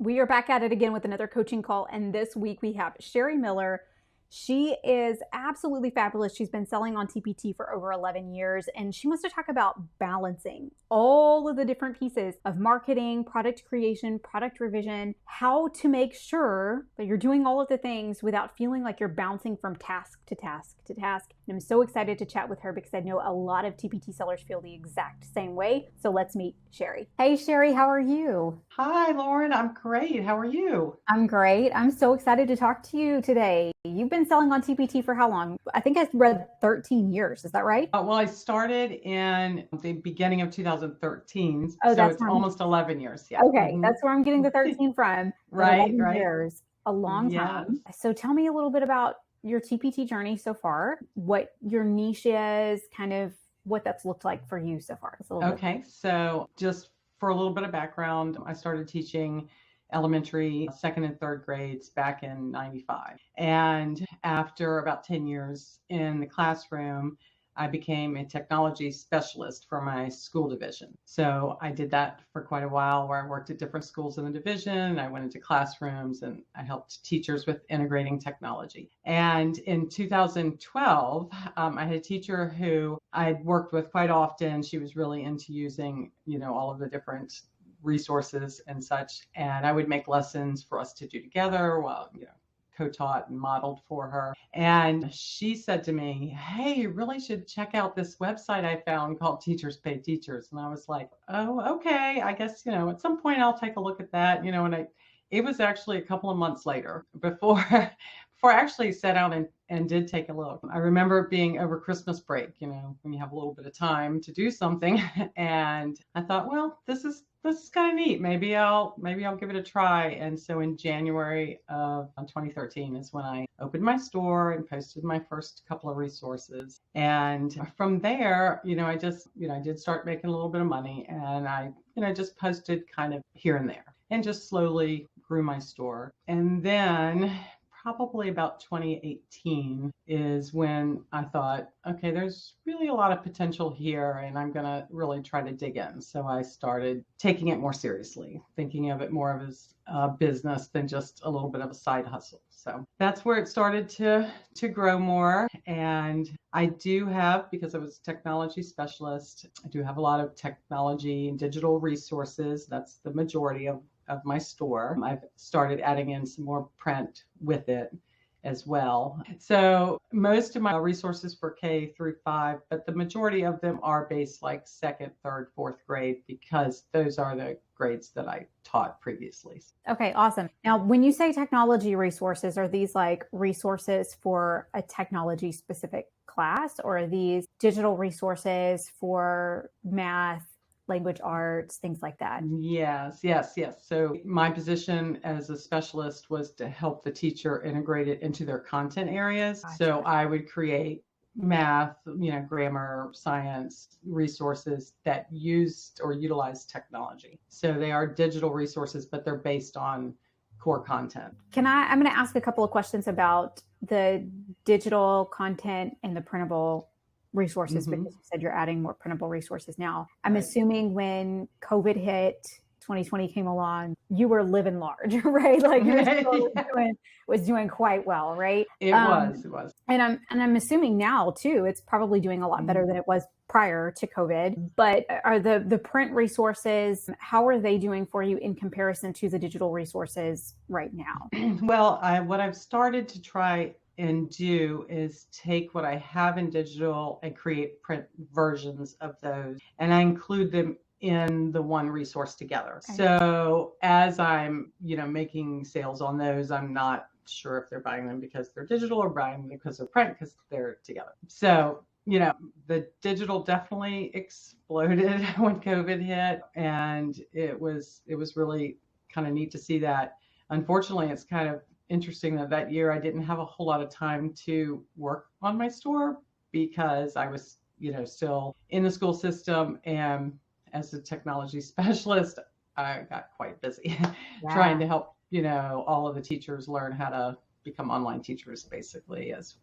We are back at it again with another coaching call. And this week we have Sherri Miller. She is absolutely fabulous. She's been selling on TPT for over 11 years, and she wants to talk about balancing all of the different pieces of marketing, product creation, product revision, how to make sure that you're doing all of the things without feeling like you're bouncing from task to task to task. And I'm so excited to chat with her because I know a lot of TPT sellers feel the exact same way. So let's meet Sherri. Hey, Sherri, how are you? Hi, Lauren. I'm great. How are you? I'm great. I'm so excited to talk to you today. You've been selling on TPT for how long? I think I read 13 years. Is that right? Well, I started in the beginning of 2013, Oh, so that's it's from, almost 11 years. Yeah. okay. That's where I'm getting the 13 from. But Right, 11 right. years, a long Yes. time. So tell me a little bit about your TPT journey so far, what your niche is, kind of what that's looked like for you so far. It's a little bit. Okay. So just for a little bit of background, I started teaching elementary, second and third grades back in 95. And after about 10 years in the classroom, I became a technology specialist for my school division. So I did that for quite a while where I worked at different schools in the division. I went into classrooms and I helped teachers with integrating technology. And in 2012, I had a teacher who I'd worked with quite often. She was really into using, all of the different resources and such. And I would make lessons for us to do together while, co-taught and modeled for her. And she said to me, "Hey, you really should check out this website I found called Teachers Pay Teachers." And I was like, "Oh, okay. I guess, at some point I'll take a look at that." It was actually a couple of months later before before I actually sat out and did take a look. I remember it being over Christmas break, when you have a little bit of time to do something. And I thought, well, this is kind of neat. Maybe I'll give it a try. And so in January of 2013 is when I opened my store and posted my first couple of resources. And from there, I did start making a little bit of money, and I, just posted kind of here and there and just slowly grew my store. And then probably about 2018 is when I thought, okay, there's really a lot of potential here, and I'm going to really try to dig in. So I started taking it more seriously, thinking of it more of as a business than just a little bit of a side hustle. So that's where it started to grow more. And I do have, because I was a technology specialist, I do have a lot of technology and digital resources. That's the majority of my store. I've started adding in some more print with it as well. So most of my resources for K through 5, but the majority of them are based like second, third, fourth grade, because those are the grades that I taught previously. Okay, awesome. Now, when you say technology resources, are these like resources for a technology specific class, or are these digital resources for math, language arts, things like that? Yes. So my position as a specialist was to help the teacher integrate it into their content areas. Gotcha. So I would create math, grammar, science resources that used or utilized technology. So they are digital resources, but they're based on core content. I'm going to ask a couple of questions about the digital content and the printable resources, because you said you're adding more printable resources now. I'm assuming when COVID hit, 2020 came along, you were living large, right? Like your store was doing quite well, right? It was. And I'm assuming now too, it's probably doing a lot better than it was prior to COVID. But are the print resources, how are they doing for you in comparison to the digital resources right now? Well, what I've started to try and do is take what I have in digital and create print versions of those, and I include them in the one resource together. Okay. So as I'm, making sales on those, I'm not sure if they're buying them because they're digital or buying them because they're print, because they're together. So, the digital definitely exploded when COVID hit, and it was really kind of neat to see that. Unfortunately, it's kind of interesting that year I didn't have a whole lot of time to work on my store because I was, still in the school system, and as a technology specialist, I got quite busy trying to help, all of the teachers learn how to become online teachers, basically, as,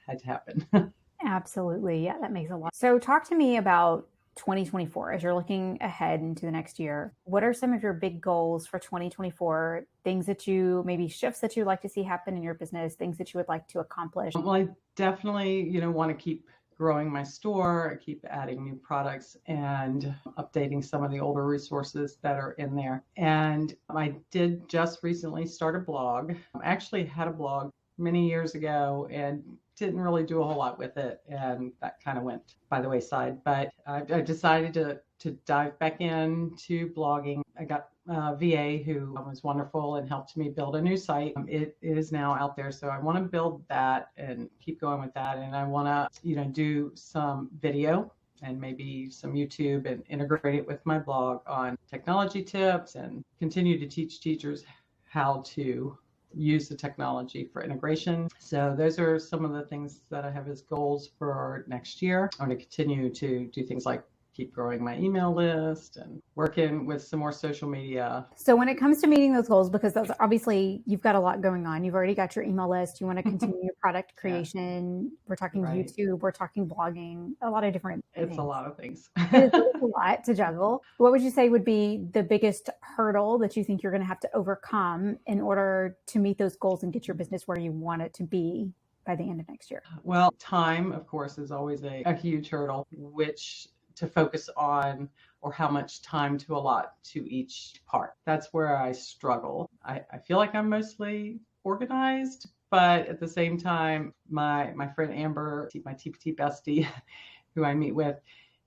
had to happen. Absolutely. Yeah, that makes a lot. So talk to me about 2024, as you're looking ahead into the next year, what are some of your big goals for 2024? Things that you, maybe shifts that you'd like to see happen in your business, things that you would like to accomplish? Well, I definitely, want to keep growing my store, keep adding new products and updating some of the older resources that are in there. And I did just recently start a blog. I actually had a blog many years ago and didn't really do a whole lot with it. And that kind of went by the wayside. But I decided to dive back into blogging. I got a VA who was wonderful and helped me build a new site. It is now out there. So I want to build that and keep going with that. And I want to, do some video and maybe some YouTube and integrate it with my blog on technology tips and continue to teach teachers how to use the technology for integration. So those are some of the things that I have as goals for next year. I want to continue to do things like keep growing my email list and working with some more social media. So when it comes to meeting those goals, because those obviously you've got a lot going on, you've already got your email list, you want to continue your product creation. We're talking YouTube, we're talking blogging, a lot of different things. It's a lot of things. It's a lot to juggle. What would you say would be the biggest hurdle that you think you're going to have to overcome in order to meet those goals and get your business where you want it to be by the end of next year? Well, time, of course, is always a huge hurdle, which to focus on or how much time to allot to each part. That's where I struggle. I feel like I'm mostly organized, but at the same time, my friend Amber, my TPT bestie, who I meet with,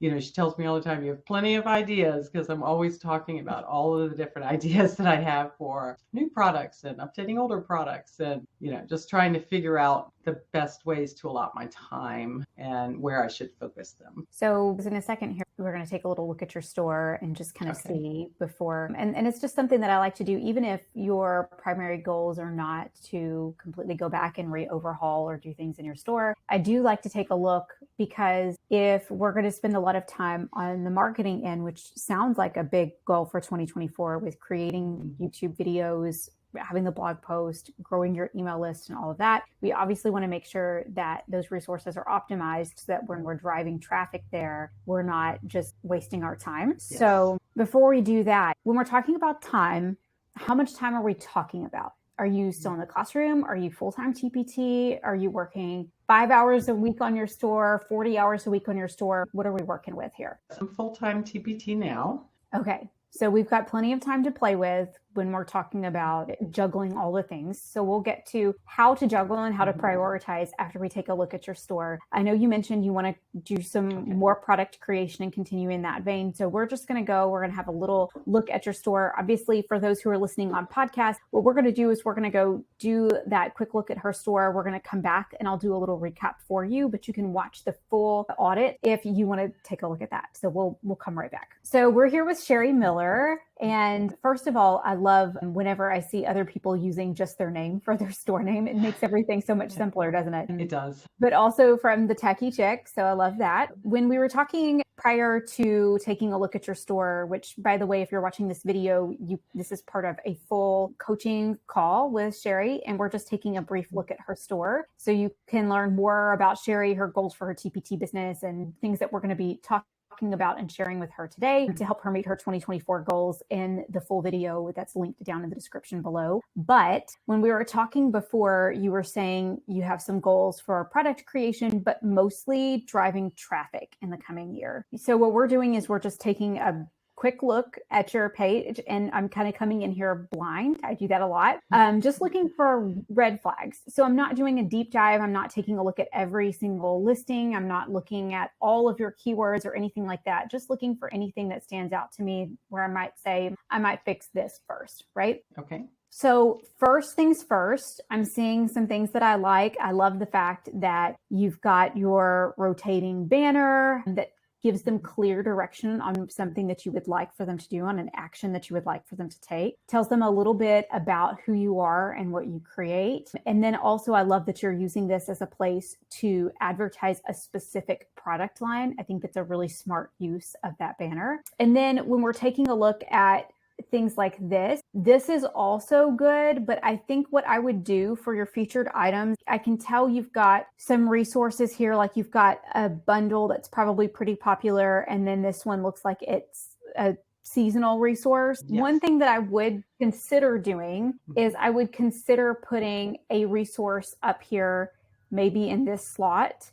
she tells me all the time, you have plenty of ideas, because I'm always talking about all of the different ideas that I have for new products and updating older products and, just trying to figure out the best ways to allot my time and where I should focus them. So in a second here, we're going to take a little look at your store and just kind of see before. And it's just something that I like to do, even if your primary goals are not to completely go back and re-overhaul or do things in your store. I do like to take a look, because if we're going to spend a lot of time on the marketing end, which sounds like a big goal for 2024 with creating YouTube videos, having the blog post, growing your email list and all of that, we obviously want to make sure that those resources are optimized so that when we're driving traffic there, we're not just wasting our time. Yes. So before we do that, when we're talking about time, how much time are we talking about? Are you still in the classroom? Are you full-time TPT? Are you working 5 hours a week on your store, 40 hours a week on your store? What are we working with here? I'm full-time TPT now. Okay. So we've got plenty of time to play with when we're talking about juggling all the things. So we'll get to how to juggle and how to prioritize after we take a look at your store. I know you mentioned you want to do some more product creation and continue in that vein. So we're just going to have a little look at your store. Obviously, for those who are listening on podcast, what we're going to do is we're going to go do that quick look at her store. We're going to come back and I'll do a little recap for you, but you can watch the full audit if you want to take a look at that. So we'll come right back. So we're here with Sherri Miller. And first of all, I love whenever I see other people using just their name for their store name. It makes everything so much simpler, doesn't it? It does. But also from the Techie Chick. So I love that. When we were talking prior to taking a look at your store, which by the way, if you're watching this video, this is part of a full coaching call with Sherri, and we're just taking a brief look at her store. So you can learn more about Sherri, her goals for her TPT business, and things that we're going to be talking about and sharing with her today to help her meet her 2024 goals in the full video that's linked down in the description below. But when we were talking before, you were saying you have some goals for product creation, but mostly driving traffic in the coming year. So what we're doing is we're just taking a quick look at your page, and I'm kind of coming in here blind. I do that a lot. Just looking for red flags. So I'm not doing a deep dive. I'm not taking a look at every single listing. I'm not looking at all of your keywords or anything like that. Just looking for anything that stands out to me where I might say, I might fix this first, right? Okay. So first things first, I'm seeing some things that I like. I love the fact that you've got your rotating banner that gives them clear direction on something that you would like for them to do, on an action that you would like for them to take. Tells them a little bit about who you are and what you create. And then also I love that you're using this as a place to advertise a specific product line. I think that's a really smart use of that banner. And then when we're taking a look at things like this. This is also good, but I think what I would do for your featured items, I can tell you've got some resources here, like you've got a bundle that's probably pretty popular, and then this one looks like it's a seasonal resource. Yes. One thing that I would consider doing is I would consider putting a resource up here, maybe in this slot,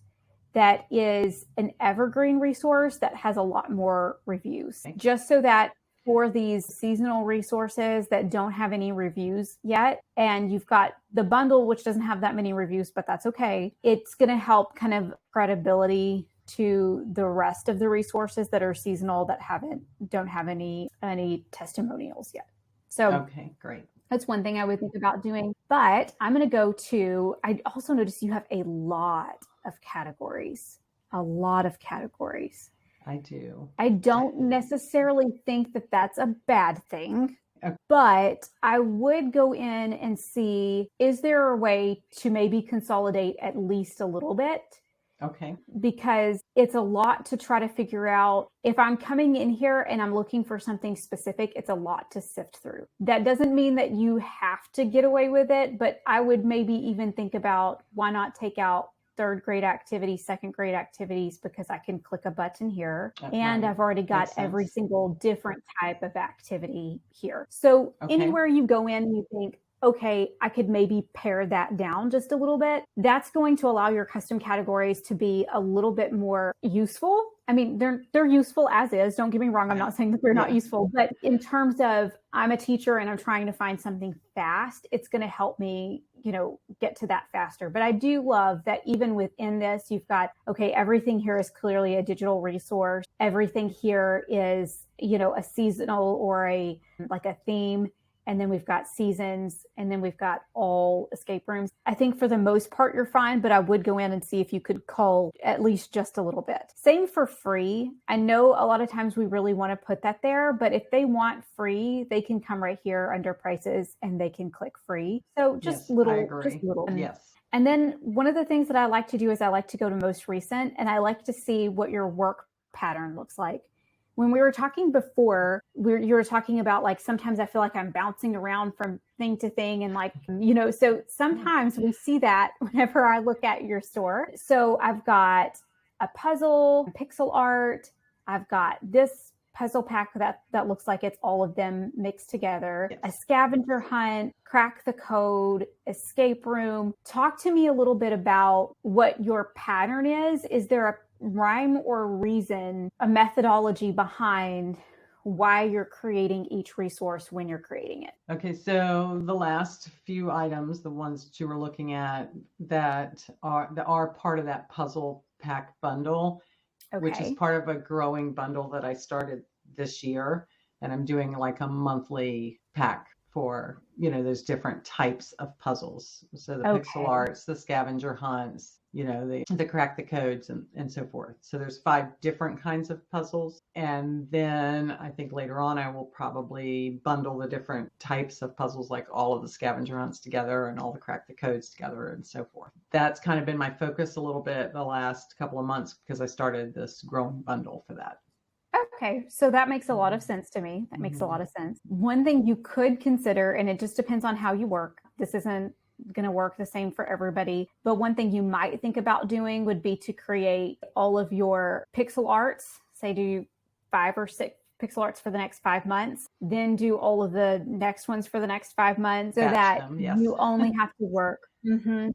that is an evergreen resource that has a lot more reviews, just so that for these seasonal resources that don't have any reviews yet, and you've got the bundle, which doesn't have that many reviews, but that's okay. It's going to help kind of credibility to the rest of the resources that are seasonal that don't have any testimonials yet. So okay, great. That's one thing I would think about doing. But I'm going to go to, I also noticed you have a lot of categories. I do. I don't necessarily think that that's a bad thing, Okay. but I would go in and see, is there a way to maybe consolidate at least a little bit? Okay. Because it's a lot to try to figure out. If I'm coming in here and I'm looking for something specific, it's a lot to sift through. That doesn't mean that you have to get away with it, but I would maybe even think about, why not take out third grade activities, second grade activities, because I can click a button here and I've already got every single different type of activity here. So anywhere you go in, you think, okay, I could maybe pare that down just a little bit. That's going to allow your custom categories to be a little bit more useful. I mean, they're useful as is. Don't get me wrong. I'm not saying that they're not useful, but in terms of, I'm a teacher and I'm trying to find something fast, it's going to help me, get to that faster. But I do love that even within this, you've got, okay, everything here is clearly a digital resource. Everything here is, a seasonal or a theme. And then we've got seasons, and then we've got all escape rooms. I think for the most part, you're fine, but I would go in and see if you could cull at least just a little bit. Same for free. I know a lot of times we really want to put that there, but if they want free, they can come right here under prices and they can click free. So just little. Yes. And then one of the things that I like to do is I like to go to most recent, and I like to see what your work pattern looks like. When we were talking before, you were talking about sometimes I feel like I'm bouncing around from thing to thing, and so sometimes we see that whenever I look at your store. So I've got a puzzle, pixel art. I've got this puzzle pack that looks like it's all of them mixed together, a scavenger hunt, crack the code, escape room. Talk to me a little bit about what your pattern is. Is there a rhyme or reason, a methodology behind why you're creating each resource when you're creating it? Okay, so the last few items, the ones that you were looking at that are part of that puzzle pack bundle, which is part of a growing bundle that I started this year, and I'm doing a monthly pack for those different types of puzzles. So the pixel arts, the scavenger hunts, the crack the codes and so forth. So there's 5 different kinds of puzzles. And then I think later on, I will probably bundle the different types of puzzles, like all of the scavenger hunts together and all the crack the codes together and so forth. That's kind of been my focus a little bit the last couple of months because I started this growing bundle for that. Okay, so that makes a lot of sense to me. That makes a lot of sense. One thing you could consider, and it just depends on how you work. This isn't going to work the same for everybody, but one thing you might think about doing would be to create all of your pixel arts, say do 5 or 6 pixel arts for the next 5 months, then do all of the next ones for the next 5 months, so that you only have to work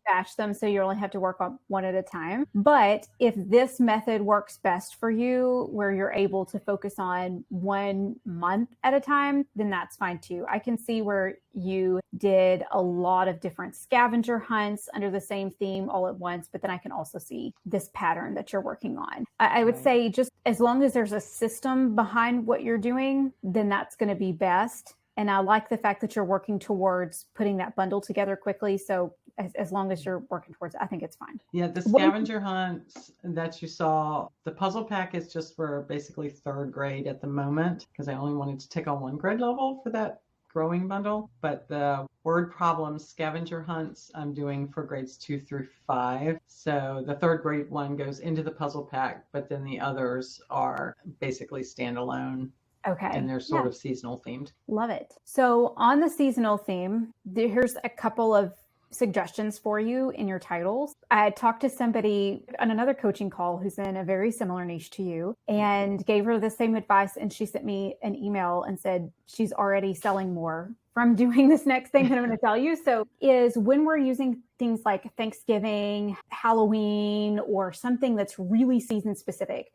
batch them, so you only have to work on one at a time. But if this method works best for you, where you're able to focus on 1 month at a time, then that's fine too. I can see where you did a lot of different scavenger hunts under the same theme all at once, but then I can also see this pattern that you're working on. I would say just as long as there's a system behind what you're doing, then that's going to be best. And I like the fact that you're working towards putting that bundle together quickly. So as long as you're working towards it, I think it's fine. Yeah, the scavenger hunts that you saw, the puzzle pack is just for basically 3rd grade at the moment, because I only wanted to take on 1 grade level for that growing bundle. But the word problems scavenger hunts I'm doing for grades 2 through 5. So the 3rd grade one goes into the puzzle pack, but then the others are basically standalone Okay. and they're Yeah. sort of seasonal themed. Love it. So on the seasonal theme, here's a couple of suggestions for you in your titles. I talked to somebody on another coaching call who's in a very similar niche to you and gave her the same advice. And she sent me an email and said she's already selling more from doing this next thing that I'm going to tell you. So is when we're using things like Thanksgiving, Halloween, or something that's really season specific,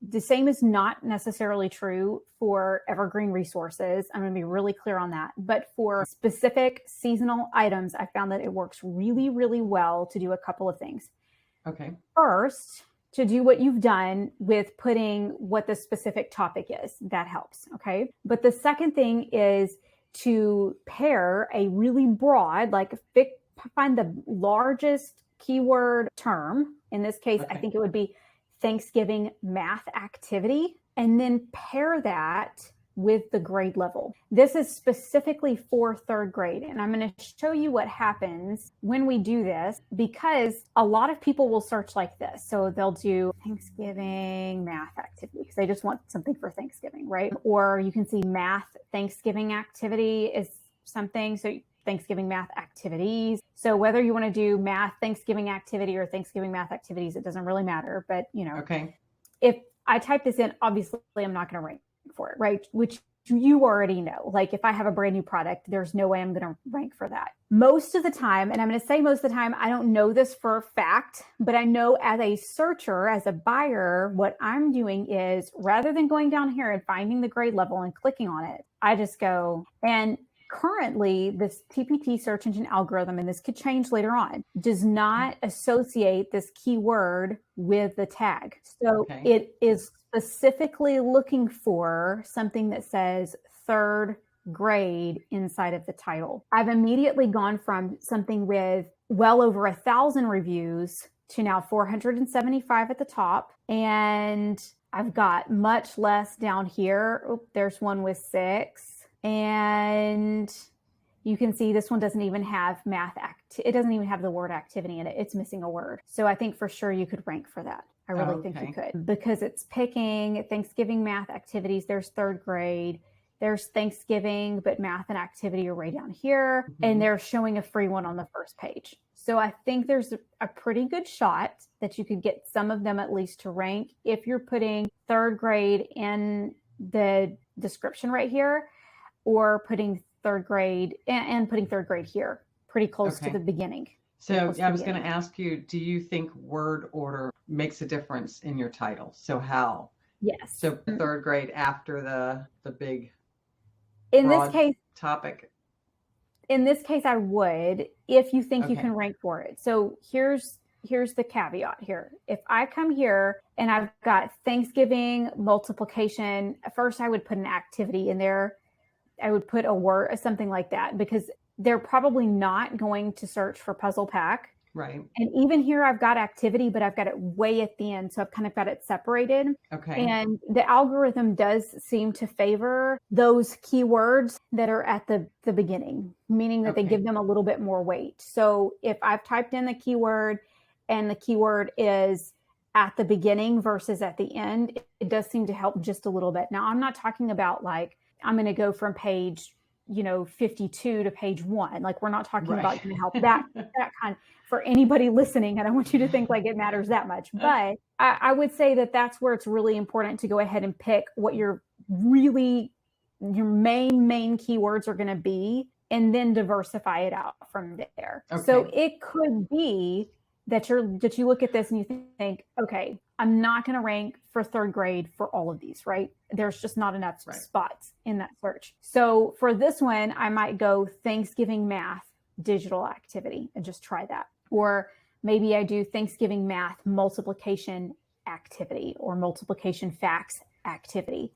the same is not necessarily true for evergreen resources. I'm going to be really clear on that. But for specific seasonal items, I found that it works really, really well to do a couple of things. Okay. First, to do what you've done with putting what the specific topic is. That helps. Okay. But the second thing is to pair a really broad, find the largest keyword term. In this case, I think it would be Thanksgiving math activity, and then pair that with the grade level. This is specifically for third grade. And I'm going to show you what happens when we do this, because a lot of people will search like this. So they'll do Thanksgiving math activity because they just want something for Thanksgiving, right? Or you can see math Thanksgiving activity is something. So Thanksgiving math activities. So whether you want to do math Thanksgiving activity or Thanksgiving math activities, it doesn't really matter. But, if I type this in, obviously I'm not going to rank for it, right? Which you already know. Like if I have a brand new product, there's no way I'm going to rank for that. Most of the time, and I'm going to say most of the time, I don't know this for a fact, but I know as a searcher, as a buyer, what I'm doing is rather than going down here and finding the grade level and clicking on it, I just go and currently, this TPT search engine algorithm, and this could change later on, does not associate this keyword with the tag. So it is specifically looking for something that says third grade inside of the title. I've immediately gone from something with well over 1,000 reviews to now 475 at the top. And I've got much less down here. Oh, there's one with 6. And you can see this one doesn't even have it doesn't even have the word activity in it. It's missing a word. So I think for sure you could rank for that. I really think you could, because it's picking Thanksgiving math activities. There's third grade. There's Thanksgiving, but math and activity are way down here. Mm-hmm. And they're showing a free one on the first page. So I think there's a pretty good shot that you could get some of them at least to rank if you're putting third grade in the description right here, or putting third grade and putting third grade here pretty close to the beginning. So I was going to ask you, do you think word order makes a difference in your title? So how? Yes. So third grade after the big in this case topic. In this case, I would, if you think you can rank for it. So here's the caveat here. If I come here and I've got Thanksgiving multiplication, first I would put an activity in there. I would put a word or something like that, because they're probably not going to search for puzzle pack. Right. And even here I've got activity, but I've got it way at the end. So I've kind of got it separated. Okay. And the algorithm does seem to favor those keywords that are at the beginning, meaning that they give them a little bit more weight. So if I've typed in the keyword and the keyword is at the beginning versus at the end, it does seem to help just a little bit. Now, I'm not talking about like, I'm going to go from page 52 to page 1. Like we're not talking about going to help that kind for anybody listening. I don't want you to think like it matters that much, but I would say that that's where it's really important to go ahead and pick what your main keywords are going to be, and then diversify it out from there. Okay. So it could be that you look at this and you think, okay, I'm not going to rank for third grade for all of these, right? There's just not enough spots in that search. So for this one, I might go Thanksgiving math digital activity and just try that. Or maybe I do Thanksgiving math multiplication activity or multiplication facts activity.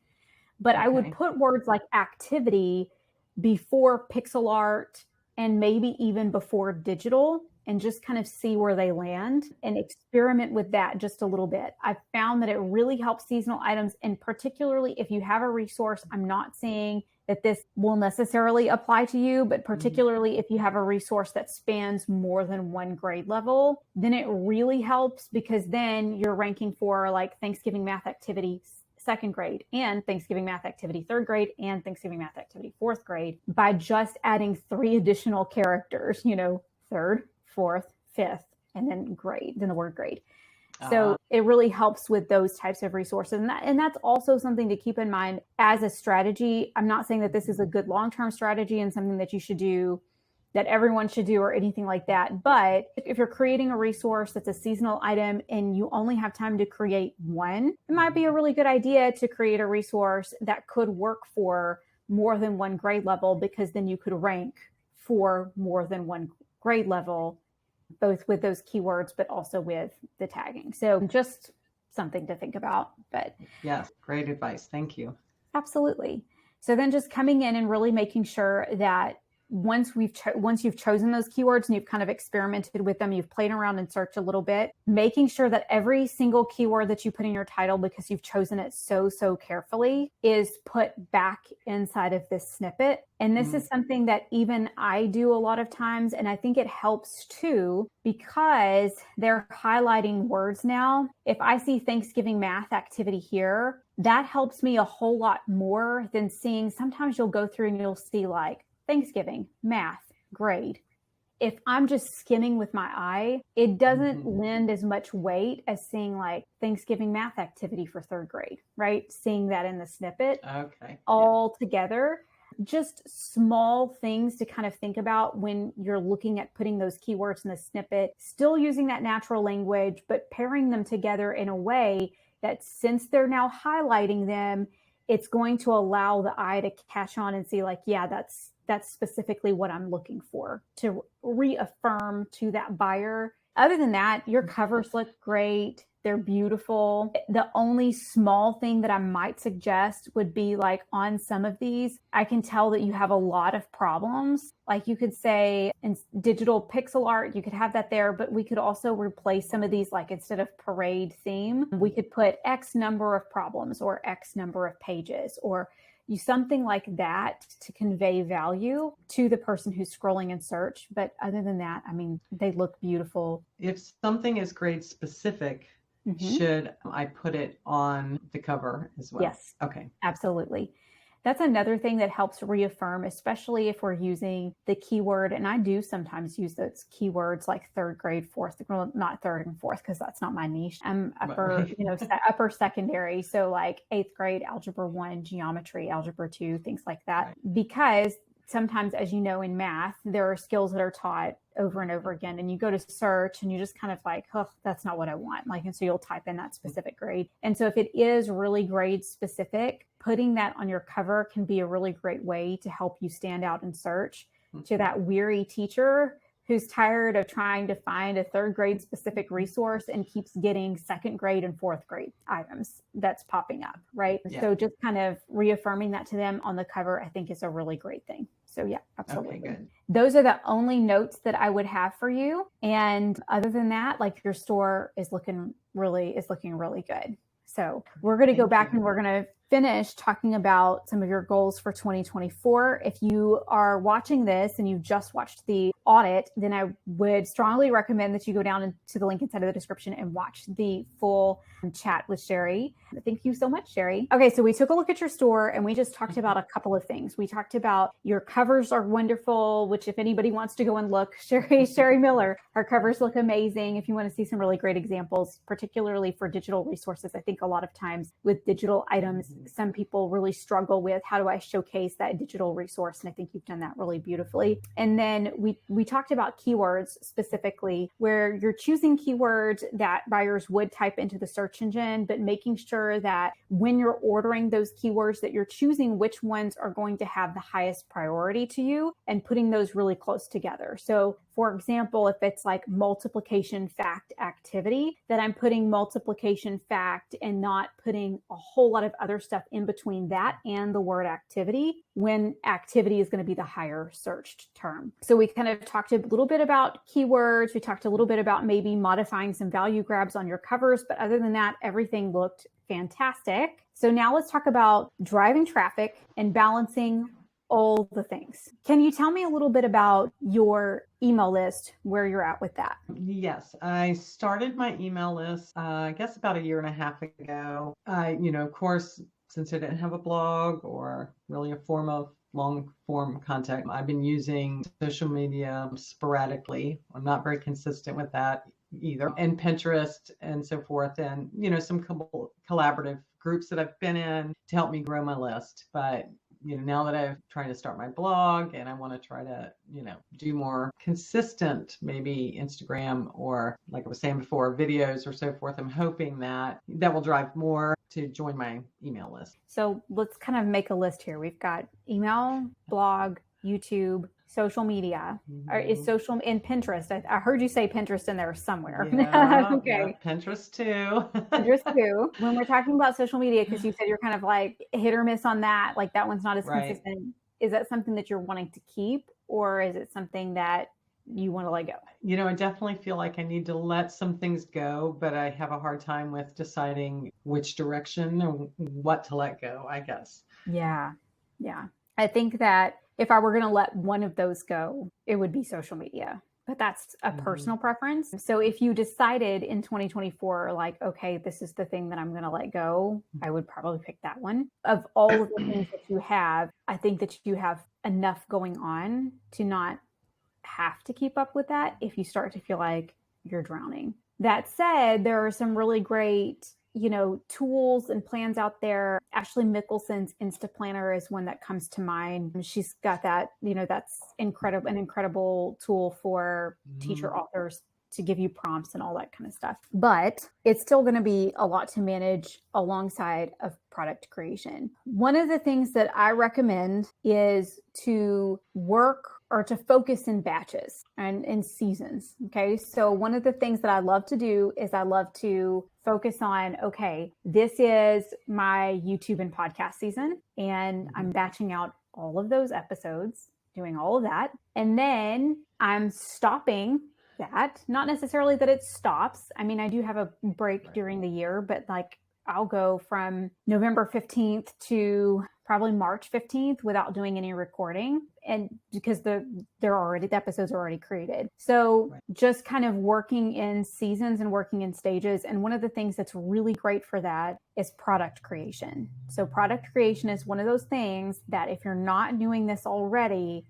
But I would put words like activity before pixel art and maybe even before digital, and just kind of see where they land and experiment with that just a little bit. I've found that it really helps seasonal items, and particularly if you have a resource, I'm not saying that this will necessarily apply to you, but particularly if you have a resource that spans more than one grade level, then it really helps, because then you're ranking for like Thanksgiving math activity second grade, and Thanksgiving math activity third grade, and Thanksgiving math activity fourth grade by just adding 3 additional characters, third, fourth, fifth, and then grade, then the word grade. So it really helps with those types of resources. And that's also something to keep in mind as a strategy. I'm not saying that this is a good long-term strategy and something that you should do, that everyone should do, or anything like that. But if you're creating a resource that's a seasonal item and you only have time to create one, it might be a really good idea to create a resource that could work for more than one grade level, because then you could rank for more than one grade level, both with those keywords, but also with the tagging. So just something to think about. But yes, great advice. Thank you. Absolutely. So then just coming in and really making sure that once you've chosen those keywords and you've kind of experimented with them, you've played around in search a little bit, making sure that every single keyword that you put in your title, because you've chosen it so carefully, is put back inside of this snippet. And this is something that even I do a lot of times. And I think it helps too, because they're highlighting words now. If I see Thanksgiving math activity here, that helps me a whole lot more than seeing, sometimes you'll go through and you'll see like Thanksgiving math grade. If I'm just skimming with my eye, it doesn't lend as much weight as seeing like Thanksgiving math activity for third grade, right? Seeing that in the snippet all together. Just small things to kind of think about when you're looking at putting those keywords in the snippet, still using that natural language, but pairing them together in a way that, since they're now highlighting them, it's going to allow the eye to catch on and see like, yeah, that's specifically what I'm looking for, to reaffirm to that buyer. Other than that, your covers look great. They're beautiful. The only small thing that I might suggest would be like, on some of these, I can tell that you have a lot of problems. Like you could say in digital pixel art, you could have that there, but we could also replace some of these, like instead of parade theme, we could put X number of problems or X number of pages, or something like that to convey value to the person who's scrolling in search. But other than that, I mean, they look beautiful. If something is grade specific, should I put it on the cover as well? Yes. Okay. Absolutely. That's another thing that helps reaffirm, especially if we're using the keyword. And I do sometimes use those keywords like third grade, fourth, well, not third and fourth, because that's not my niche. I'm upper, upper secondary. So like 8th grade, algebra 1, geometry, algebra 2, things like that. Right. Because sometimes, as you know, in math, there are skills that are taught over and over again, and you go to search and you just kind of like, oh, that's not what I want. Like, and so you'll type in that specific grade. And so if it is really grade specific, putting that on your cover can be a really great way to help you stand out in search to that weary teacher who's tired of trying to find a third grade specific resource and keeps getting second grade and fourth grade items that's popping up, right? Yeah. So just kind of reaffirming that to them on the cover, I think, is a really great thing. So yeah, absolutely. Okay, good. Those are the only notes that I would have for you. And other than that, like, your store is looking really good. So we're going to go back and we're going to finish talking about some of your goals for 2024. If you are watching this and you've just watched the audit, then I would strongly recommend that you go down to the link inside of the description and watch the full chat with Sherri. Thank you so much, Sherri. Okay, so we took a look at your store and we just talked about a couple of things. We talked about your covers are wonderful, which if anybody wants to go and look, Sherri Miller, her covers look amazing. If you want to see some really great examples, particularly for digital resources, I think a lot of times with digital items, some people really struggle with, how do I showcase that digital resource? And I think you've done that really beautifully. And then we talked about keywords specifically, where you're choosing keywords that buyers would type into the search engine, but making sure that when you're ordering those keywords, that you're choosing which ones are going to have the highest priority to you and putting those really close together. So for example, if it's like multiplication fact activity, that I'm putting multiplication fact and not putting a whole lot of other stuff in between that and the word activity, when activity is going to be the higher searched term. So we kind of talked a little bit about keywords. We talked a little bit about maybe modifying some value grabs on your covers, but other than that, everything looked fantastic. So now let's talk about driving traffic and balancing all the things. Can you tell me a little bit about your email list, where you're at with that? Yes, I started my email list, I guess about a year and a half ago. Of course, since I didn't have a blog or really a form of long form content, I've been using social media sporadically. I'm not very consistent with that either, and Pinterest and so forth, and some collaborative groups that I've been in to help me grow my list. But now that I'm trying to start my blog and I want to try to, do more consistent, maybe Instagram or, like I was saying before, videos or so forth, I'm hoping that will drive more to join my email list. So let's kind of make a list here. We've got email, blog, YouTube, social media. Is social and Pinterest? I heard you say Pinterest in there somewhere. Yeah, okay. Yeah, Pinterest too. Pinterest too. When we're talking about social media, because you said you're kind of like hit or miss on that, like that one's not as consistent. Is that something that you're wanting to keep, or is it something that you want to let go? I definitely feel like I need to let some things go, but I have a hard time with deciding which direction and what to let go, I guess. Yeah. Yeah. I think that if I were going to let one of those go, it would be social media. But that's a personal preference. So if you decided in 2024, like, okay, this is the thing that I'm going to let go, I would probably pick that one. Of all of the things that you have, I think that you have enough going on to not have to keep up with that if you start to feel like you're drowning. That said, there are some really great tools and plans out there. Ashley Mickelson's Insta Planner is one that comes to mind. She's got that, that's an incredible tool for teacher authors to give you prompts and all that kind of stuff. But it's still going to be a lot to manage alongside of product creation. One of the things that I recommend is to work or to focus in batches and in seasons. Okay. So one of the things that I love to do is I love to focus on, okay, this is my YouTube and podcast season, and I'm batching out all of those episodes, doing all of that. And then I'm stopping that. Not necessarily that it stops. I mean, I do have a break during the year, but like I'll go from November 15th to probably March 15th without doing any recording. And because the episodes are already created. So just kind of working in seasons and working in stages. And one of the things that's really great for that is product creation. So product creation is one of those things that if you're not doing this already,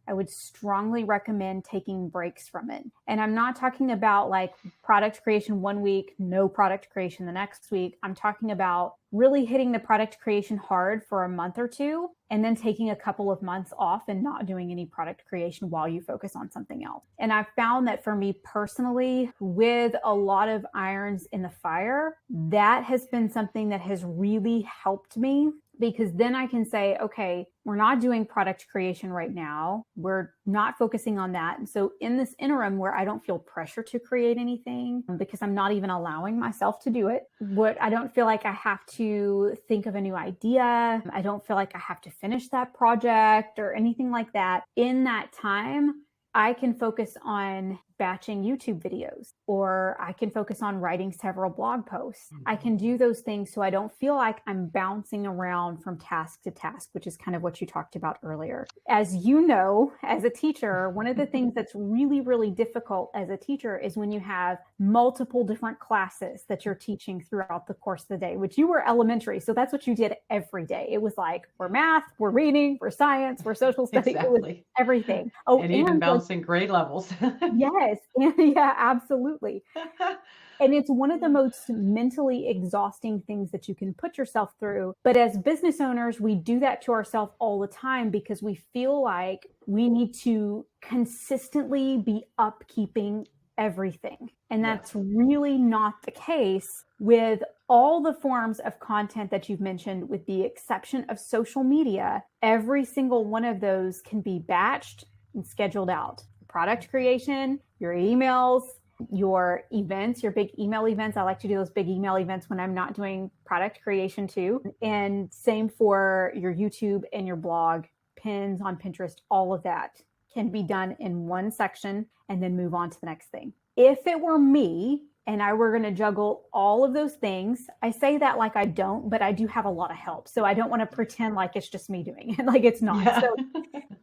I would strongly recommend taking breaks from it. And I'm not talking about like product creation one week, no product creation the next week. I'm talking about really hitting the product creation hard for a month or two, and then taking a couple of months off and not doing any product creation while you focus on something else. And I've found that for me personally, with a lot of irons in the fire, that has been something that has really helped me, because then I can say, okay, we're not doing product creation right now. We're not focusing on that. And so in this interim where I don't feel pressure to create anything because I'm not even allowing myself to do it, I don't feel like I have to think of a new idea. I don't feel like I have to finish that project or anything like that. In that time, I can focus on batching YouTube videos, or I can focus on writing several blog posts. I can do those things so I don't feel like I'm bouncing around from task to task, which is kind of what you talked about earlier. As you know, as a teacher, one of the things that's really, really difficult as a teacher is when you have multiple different classes that you're teaching throughout the course of the day, which you were elementary. So that's what you did every day. It was like, we're math, we're reading, we're science, we're social studies. Exactly. It was everything. Oh, and even bouncing grade levels. Yes. Yeah, absolutely. And it's one of the most mentally exhausting things that you can put yourself through. But as business owners, we do that to ourselves all the time because we feel like we need to consistently be upkeeping everything. And that's really not the case with all the forms of content that you've mentioned, with the exception of social media. Every single one of those can be batched and scheduled out. Product creation, your emails, your events, your big email events. I like to do those big email events when I'm not doing product creation too. And same for your YouTube and your blog, pins on Pinterest, all of that can be done in one section and then move on to the next thing. If it were me, and I were going to juggle all of those things. I say that like I don't, but I do have a lot of help. So I don't want to pretend like it's just me doing it, like it's not. Yeah. So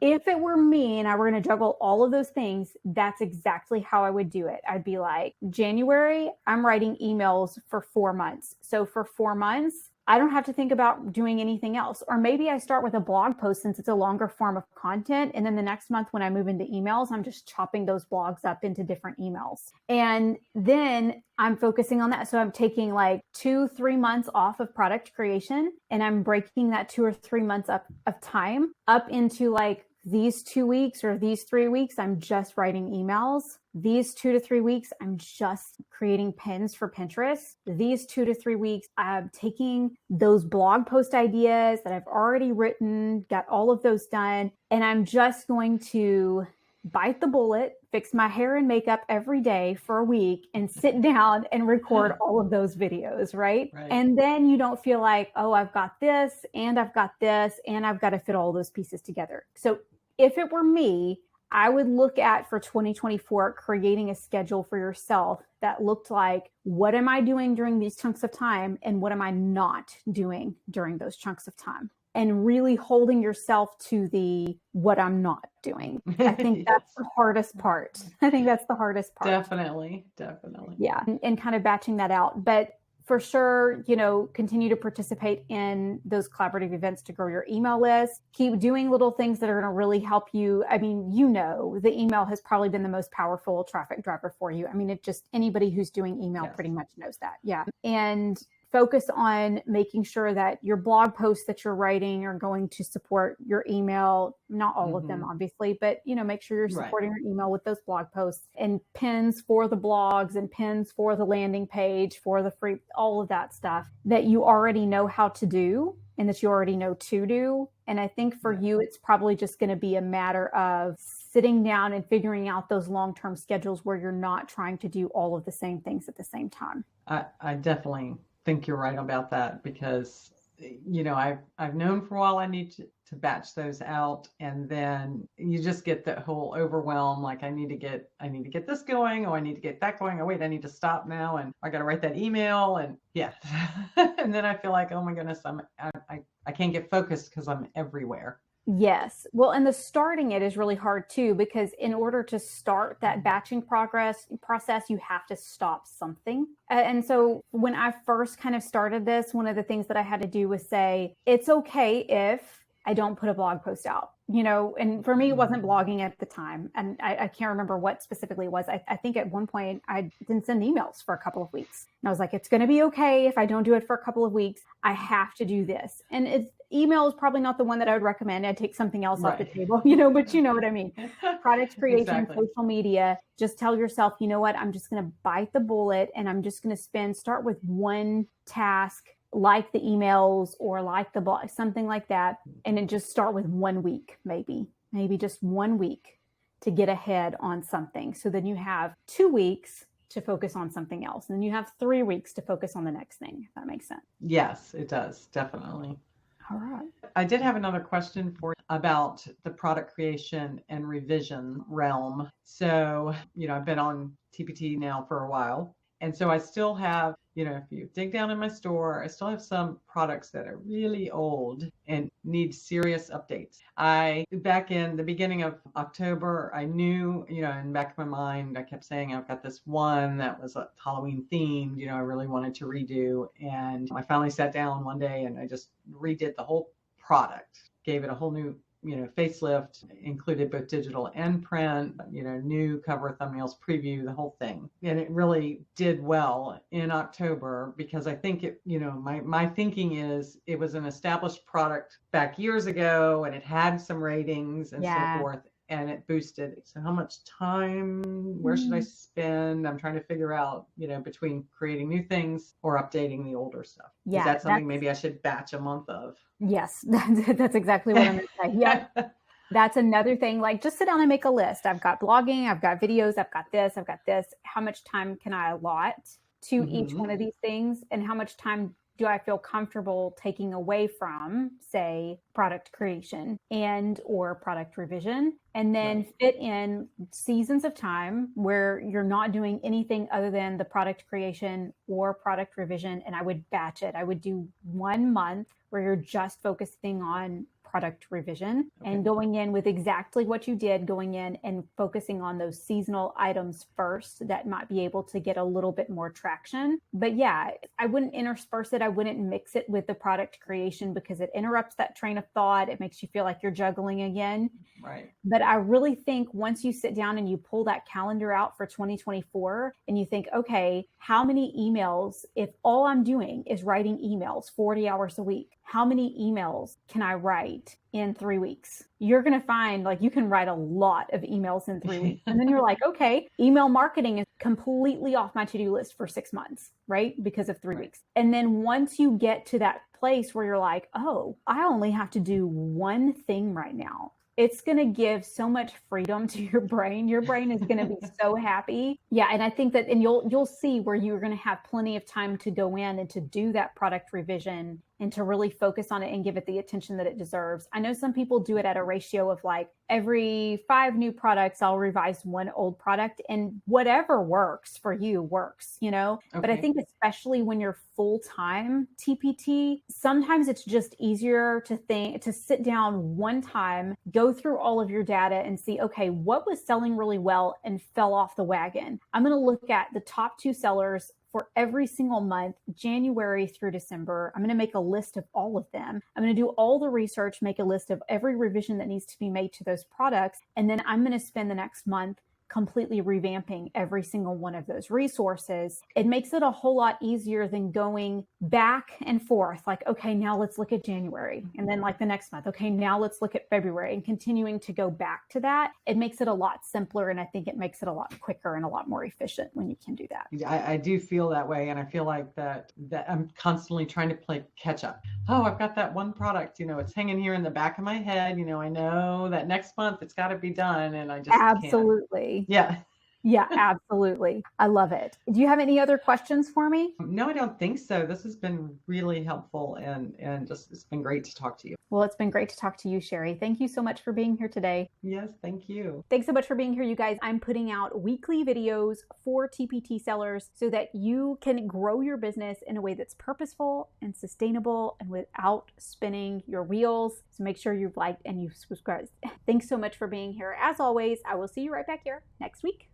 if it were me and I were going to juggle all of those things, that's exactly how I would do it. I'd be like, January, I'm writing emails for 4 months. So for 4 months, I don't have to think about doing anything else. Or maybe I start with a blog post since it's a longer form of content. And then the next month when I move into emails, I'm just chopping those blogs up into different emails. And then I'm focusing on that. So I'm taking like 2-3 months off of product creation, and I'm breaking that 2 or 3 months up of time up into like these 2 weeks or these 3 weeks, I'm just writing emails. These 2 to 3 weeks, I'm just creating pins for Pinterest. These 2 to 3 weeks, I'm taking those blog post ideas that I've already written, got all of those done, and I'm just going to bite the bullet, fix my hair and makeup every day for a week, and sit down and record all of those videos, right? And then you don't feel like, oh, I've got this, and I've got this, and I've got to fit all those pieces together. So if it were me, I would look at for 2024, creating a schedule for yourself that looked like, what am I doing during these chunks of time? And what am I not doing during those chunks of time? And really holding yourself to the what I'm not doing. I think that's the hardest part. I think that's the hardest part. Definitely. Yeah. And kind of batching that out. But for sure, continue to participate in those collaborative events to grow your email list. Keep doing little things that are going to really help you. I mean, the email has probably been the most powerful traffic driver for you. I mean, anybody who's doing email pretty much knows that. Yeah. And focus on making sure that your blog posts that you're writing are going to support your email. Not all of them, obviously, but make sure you're supporting your email with those blog posts, and pins for the blogs and pins for the landing page, for the free, all of that stuff that you already know how to do and that you already know to do. And I think for you, it's probably just going to be a matter of sitting down and figuring out those long-term schedules where you're not trying to do all of the same things at the same time. I definitely think you're right about that, because I've known for a while I need to batch those out, and then you just get that whole overwhelm, like I need to get this going, oh I need to get that going, oh wait, I need to stop now, and I got to write that email, and and then I feel like, oh my goodness, I can't get focused because I'm everywhere. Yes. Well, and the starting it is really hard too, because in order to start that batching process, you have to stop something. And so when I first kind of started this, one of the things that I had to do was say, it's okay if I don't put a blog post out, and for me, it wasn't blogging at the time. And I can't remember what specifically it was. I think at one point I didn't send emails for a couple of weeks, and I was like, it's going to be okay if I don't do it for a couple of weeks. I have to do this. And email is probably not the one that I would recommend. I'd take something else off the table, but you know what I mean? Product creation, social media, just tell yourself, you know what? I'm just going to bite the bullet, and I'm just going to start with one task, like the emails or like the blog, something like that. And then just start with 1 week, maybe just 1 week to get ahead on something. So then you have 2 weeks to focus on something else. And then you have 3 weeks to focus on the next thing, if that makes sense. Yes, it does. Definitely. All right. I did have another question for you about the product creation and revision realm. So, I've been on TPT now for a while. And so I still have, if you dig down in my store, I still have some products that are really old and need serious updates. Back in the beginning of October, I knew, in the back of my mind, I kept saying, I've got this one that was Halloween themed, I really wanted to redo. And I finally sat down one day and I just redid the whole product, gave it a whole new facelift, included both digital and print, new cover, thumbnails, preview, the whole thing. And it really did well in October, because I think my thinking is it was an established product back years ago, and it had some ratings and so forth, and it boosted. So how much time, where should I spend? I'm trying to figure out, between creating new things or updating the older stuff. Yeah, is that something maybe I should batch a month of? Yes, that's exactly what I'm going to say. Yeah. That's another thing. Like, just sit down and make a list. I've got blogging, I've got videos, I've got this. How much time can I allot to each one of these things? And how much time do I feel comfortable taking away from, say, product creation and or product revision, and then Right. fit in seasons of time where you're not doing anything other than the product creation or product revision. And I would batch it. I would do 1 month where you're just focusing on product revision and going in with exactly what you did, going in and focusing on those seasonal items first that might be able to get a little bit more traction. But yeah, I wouldn't intersperse it. I wouldn't mix it with the product creation because it interrupts that train of thought. It makes you feel like you're juggling again. Right. But I really think once you sit down and you pull that calendar out for 2024 and you think, okay, how many emails, if all I'm doing is writing emails 40 hours a week, how many emails can I write in 3 weeks? You're going to find like you can write a lot of emails in 3 weeks. And then you're like, okay, email marketing is completely off my to-do list for 6 months, right? Because of 3 weeks. And then once you get to that place where you're like, oh, I only have to do one thing right now, it's going to give so much freedom to your brain. Your brain is going to be so happy. Yeah. And I think that, and you'll see where you're going to have plenty of time to go in and to do that product revision and to really focus on it and give it the attention that it deserves. I know some people do it at a ratio of like every 5 new products, I'll revise 1 old product, and whatever works for you works, you know? But I think especially when you're full-time TPT, sometimes it's just easier to sit down one time, go through all of your data and see, okay, what was selling really well and fell off the wagon? I'm going to look at the top 2 sellers for every single month, January through December. I'm going to make a list of all of them. I'm going to do all the research, make a list of every revision that needs to be made to those products. And then I'm going to spend the next month completely revamping every single one of those resources. It makes it a whole lot easier than going back and forth. Like, okay, now let's look at January. And then like the next month, okay, now let's look at February, and continuing to go back to that. It makes it a lot simpler. And I think it makes it a lot quicker and a lot more efficient when you can do that. I do feel that way. And I feel like that I'm constantly trying to play catch up. Oh, I've got that one product, it's hanging here in the back of my head. I know that next month it's got to be done. And I just Absolutely. can't. Yeah. Yeah, absolutely. I love it. Do you have any other questions for me? No, I don't think so. This has been really helpful and just it's been great to talk to you. Well, it's been great to talk to you, Sherri. Thank you so much for being here today. Yes, thank you. Thanks so much for being here, you guys. I'm putting out weekly videos for TPT sellers so that you can grow your business in a way that's purposeful and sustainable and without spinning your wheels. So make sure you've liked and you've subscribed. Thanks so much for being here. As always, I will see you right back here next week.